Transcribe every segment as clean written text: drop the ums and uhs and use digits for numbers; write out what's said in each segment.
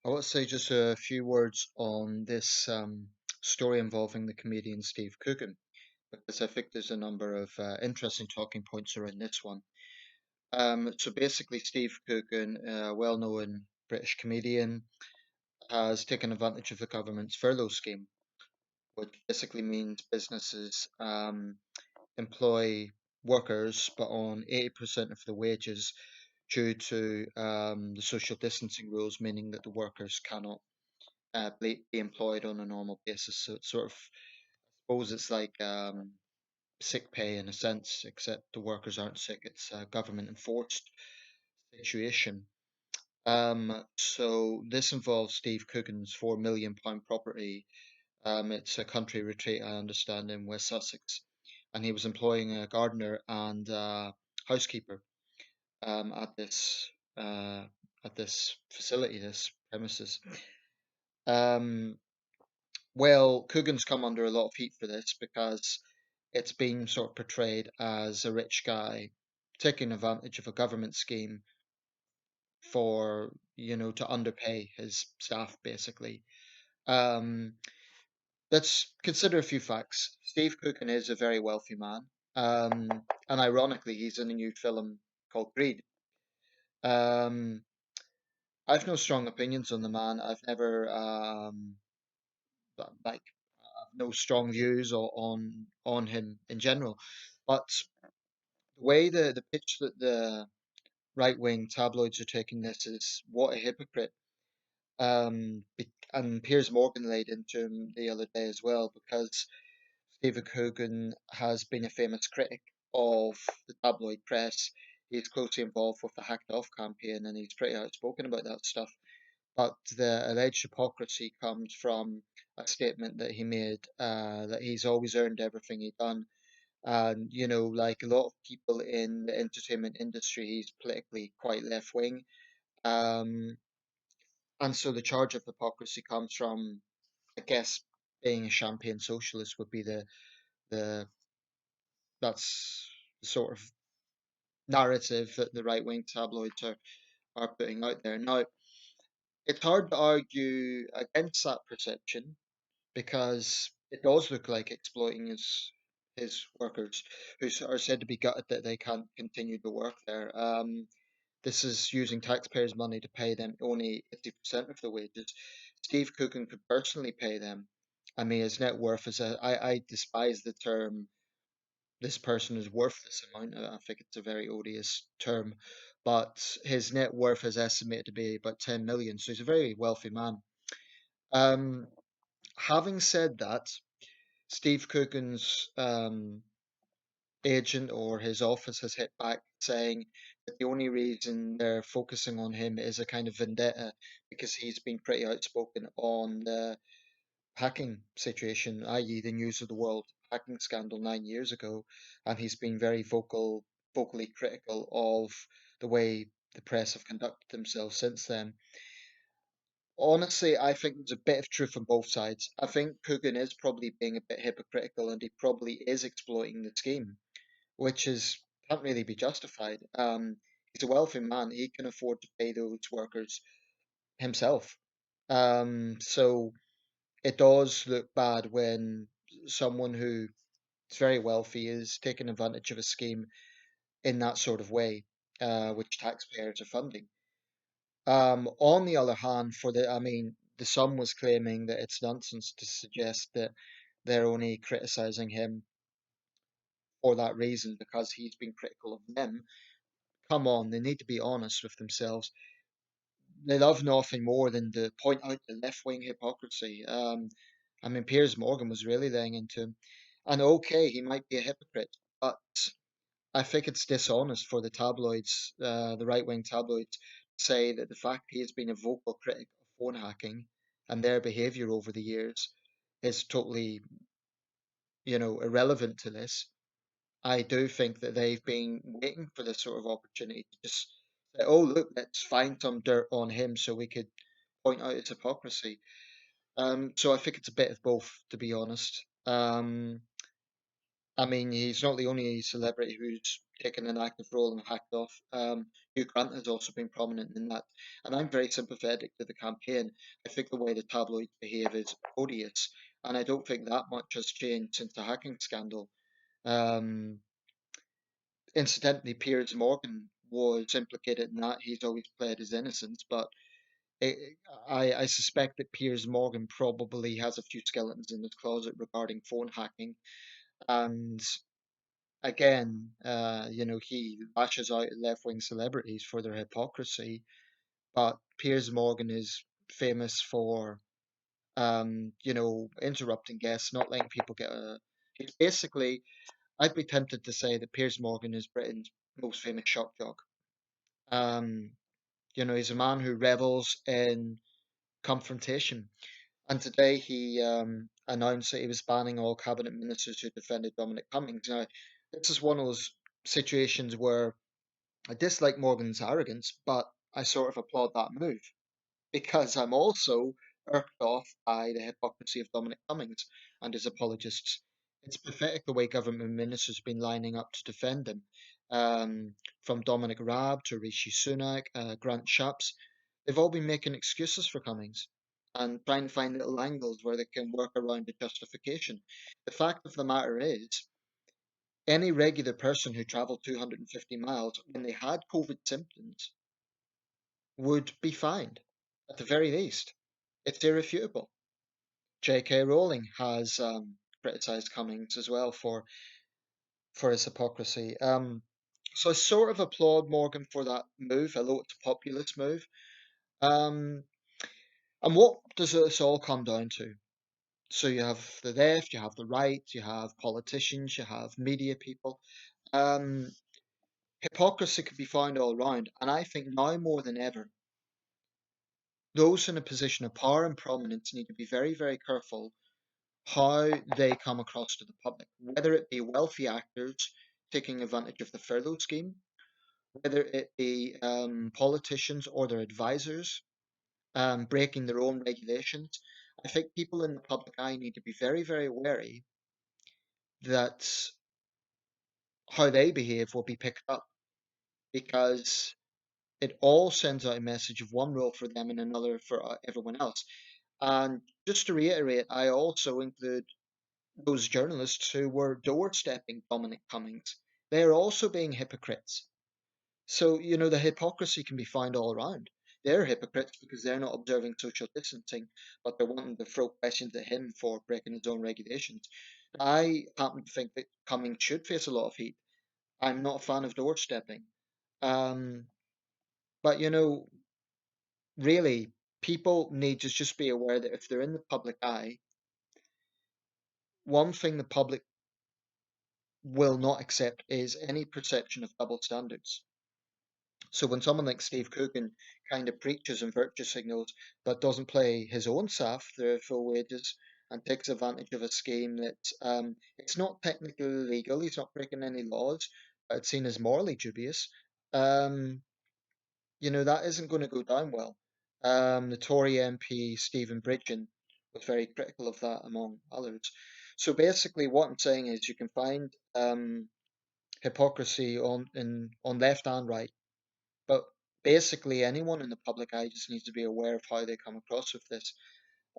I want to say just a few words on this story involving the comedian Steve Coogan, because I think there's a number of interesting talking points around this one. So basically, Steve Coogan, a well-known British comedian, has taken advantage of the government's furlough scheme, which basically means businesses employ workers, but on 80% of the wages due to the social distancing rules, meaning that the workers cannot be employed on a normal basis. So it's sort of, I suppose it's like sick pay in a sense, except the workers aren't sick. It's a government enforced situation. So this involves Steve Coogan's £4 million property. It's a country retreat, I understand, in West Sussex, and he was employing a gardener and a housekeeper um, at this uh, at this facility, this premises. Um, Well, Coogan's come under a lot of heat for this because it's been sort of portrayed as a rich guy taking advantage of a government scheme for, to underpay his staff, basically. Um, let's consider a few facts. Steve Coogan is a very wealthy man. And ironically, he's in a new film called Greed. Um, I've no strong opinions on the man. I've never, like, no strong views on him in general. But the way the pitch that the right wing tabloids are taking this is what a hypocrite. And Piers Morgan laid into him the other day as well because Stephen Coogan has been a famous critic of the tabloid press. He's closely involved with the Hacked Off campaign and he's pretty outspoken about that stuff. But the alleged hypocrisy comes from a statement that he made that he's always earned everything he done. And, like a lot of people in the entertainment industry, he's politically quite left wing. Um, and so the charge of hypocrisy comes from, I guess, being a champagne socialist would be the that's the sort of narrative that the right wing tabloids are putting out there. Now, it's hard to argue against that perception because it does look like exploiting his workers who are said to be gutted that they can't continue to work there. This is using taxpayers' money to pay them only 50% of the wages. Steve Coogan could personally pay them. I mean, his net worth is I despise the term this person is worth this amount. I think it's a very odious term, but his net worth is estimated to be about 10 million. So he's a very wealthy man. Um, Having said that, Steve Coogan's agent or his office has hit back saying that the only reason they're focusing on him is a kind of vendetta because he's been pretty outspoken on the hacking situation, i.e., the News of the World hacking scandal 9 years ago, and he's been very vocally critical of the way the press have conducted themselves since then. Honestly, I think there's a bit of truth on both sides. I think Coogan is probably being a bit hypocritical and he probably is exploiting the scheme, which is can't really be justified. He's a wealthy man; he can afford to pay those workers himself. So it does look bad when someone who is very wealthy is taking advantage of a scheme in that sort of way, which taxpayers are funding. On the other hand, I mean, the Sun was claiming that it's nonsense to suggest that they're only criticizing him for that reason because he's been critical of them. Come on, they need to be honest with themselves. They love nothing more than to point out the left wing hypocrisy. I mean, Piers Morgan was really laying into him. And okay, he might be a hypocrite, but I think it's dishonest for the tabloids, the right wing tabloids, to say that the fact he has been a vocal critic of phone hacking and their behaviour over the years is totally, irrelevant to this. I do think that they've been waiting for this sort of opportunity to just say, oh, look, let's find some dirt on him so we could point out his hypocrisy. So I think it's a bit of both, to be honest. I mean, he's not the only celebrity who's taken an active role and hacked off. Hugh Grant has also been prominent in that, and I'm very sympathetic to the campaign. I think the way the tabloids behave is odious, and I don't think that much has changed since the hacking scandal. Um, Incidentally, Piers Morgan was implicated in that. He's always played his innocence, but it, I suspect that Piers Morgan probably has a few skeletons in his closet regarding phone hacking. And again, he lashes out at left wing celebrities for their hypocrisy, but Piers Morgan is famous for, interrupting guests, not letting people get a. He's basically, I'd be tempted to say that Piers Morgan is Britain's most famous shock jock. Um, he's a man who revels in confrontation. And today he announced that he was banning all cabinet ministers who defended Dominic Cummings. Now, this is one of those situations where I dislike Morgan's arrogance, but I sort of applaud that move because I'm also irked off by the hypocrisy of Dominic Cummings and his apologists. It's pathetic the way government ministers have been lining up to defend him, um, from Dominic Raab to Rishi Sunak, Grant Shapps. They've all been making excuses for Cummings and trying to find little angles where they can work around the justification. The fact of the matter is, any regular person who travelled 250 miles when they had COVID symptoms would be fined, at the very least. It's irrefutable. J.K. Rowling has criticised Cummings as well for his hypocrisy. So I sort of applaud Morgan for that move, although it's a populist move. Um, and what does this all come down to? So you have the left, you have the right, you have politicians, you have media people. Um, Hypocrisy can be found all around, and I think now more than ever, those in a position of power and prominence need to be very, very careful how they come across to the public, whether it be wealthy actors taking advantage of the furlough scheme, whether it be politicians or their advisors breaking their own regulations. I think people in the public eye need to be very, very wary that how they behave will be picked up because it all sends out a message of one role for them and another for everyone else. And just to reiterate, I also include those journalists who were doorstepping Dominic Cummings. They're also being hypocrites. So, the hypocrisy can be found all around. They're hypocrites because they're not observing social distancing, but they're wanting to throw questions at him for breaking his own regulations. I happen to think that Cummings should face a lot of heat. I'm not a fan of doorstepping. Um, but, really, people need to just be aware that if they're in the public eye, one thing the public will not accept is any perception of double standards. So when someone like Steve Coogan kind of preaches and virtue signals but doesn't play his own staff their full wages and takes advantage of a scheme that it's not technically illegal, he's not breaking any laws, but it's seen as morally dubious, um, that isn't going to go down well. The Tory MP Stephen Bridgen was very critical of that, among others. So basically, what I'm saying is you can find hypocrisy on left and right, but basically anyone in the public eye just needs to be aware of how they come across with this.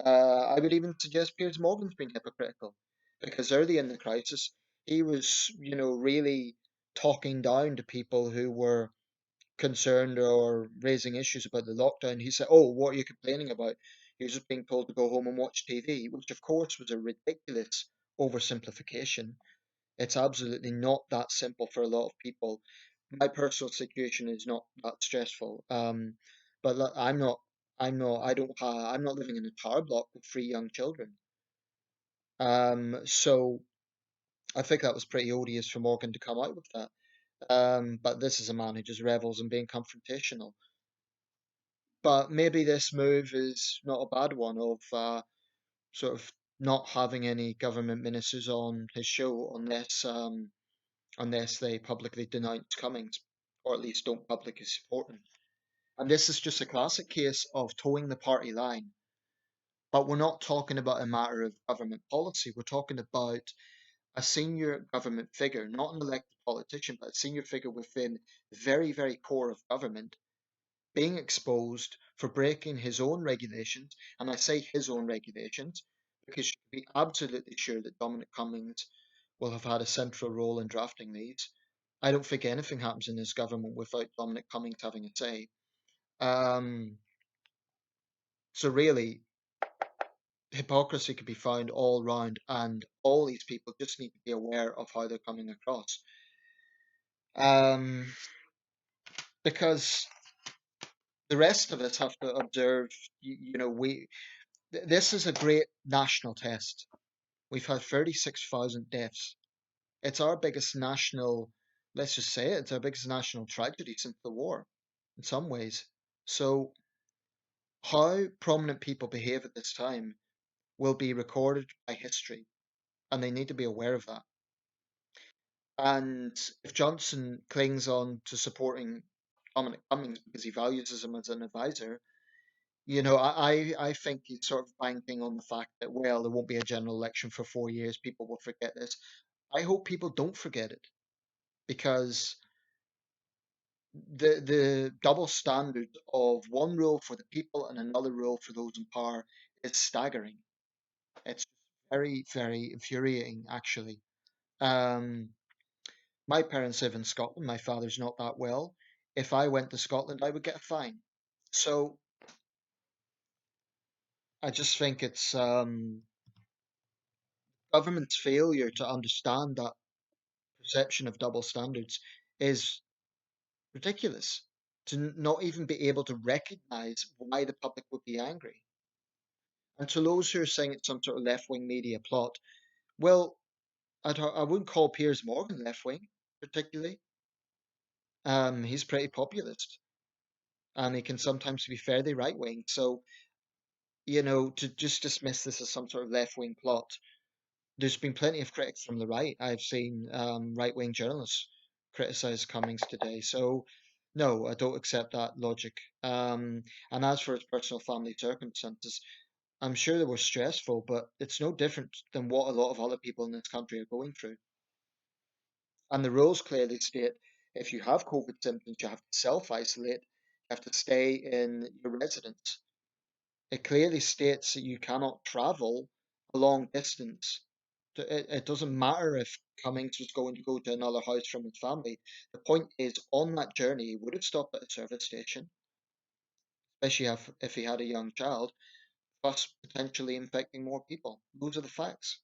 I would even suggest Piers Morgan's been hypocritical because early in the crisis, he was, really talking down to people who were concerned or raising issues about the lockdown. He said, "Oh, what are you complaining about? You're just being told to go home and watch TV," which of course was a ridiculous oversimplification. It's absolutely not that simple for a lot of people. My personal situation is not that stressful. But look, I'm not living in a tower block with three young children. So I think that was pretty odious for Morgan to come out with that. But this is a man who just revels in being confrontational. But maybe this move is not a bad one of sort of not having any government ministers on his show unless they publicly denounce Cummings, or at least don't publicly support him. And this is just a classic case of towing the party line. But we're not talking about a matter of government policy. We're talking about a senior government figure, not an elected politician, but a senior figure within the very, very core of government, being exposed for breaking his own regulations. And I say his own regulations because you can be absolutely sure that Dominic Cummings will have had a central role in drafting these. I don't think anything happens in his government without Dominic Cummings having a say. Um, so really, hypocrisy could be found all round, and all these people just need to be aware of how they're coming across. Um, because the rest of us have to observe, this is a great national test. We've had 36,000 deaths. It's our biggest national, let's just say it, it's our biggest national tragedy since the war, in some ways. So, how prominent people behave at this time will be recorded by history, and they need to be aware of that. And if Johnson clings on to supporting Dominic Cummings because he values him as an advisor, I think he's sort of banking on the fact that, well, there won't be a general election for 4 years. People will forget this. I hope people don't forget it because the double standard of one rule for the people and another rule for those in power is staggering. It's very, very infuriating, actually. Um, my parents live in Scotland. My father's not that well. If I went to Scotland, I would get a fine. So I just think it's government's failure to understand that perception of double standards is ridiculous. To not even be able to recognize why the public would be angry. And to those who are saying it's some sort of left wing media plot, well, I wouldn't call Piers Morgan left wing, particularly. He's pretty populist, and he can sometimes be fairly right wing. So, to just dismiss this as some sort of left wing plot, there's been plenty of critics from the right. I've seen right wing journalists criticize Cummings today. So, no, I don't accept that logic. And as for his personal family circumstances, I'm sure they were stressful, but it's no different than what a lot of other people in this country are going through. And the rules clearly state if you have COVID symptoms, you have to self isolate, you have to stay in your residence. It clearly states that you cannot travel a long distance. It doesn't matter if Cummings was going to go to another house from his family. The point is, on that journey, he would have stopped at a service station, especially if he had a young child, thus potentially infecting more people. Those are the facts.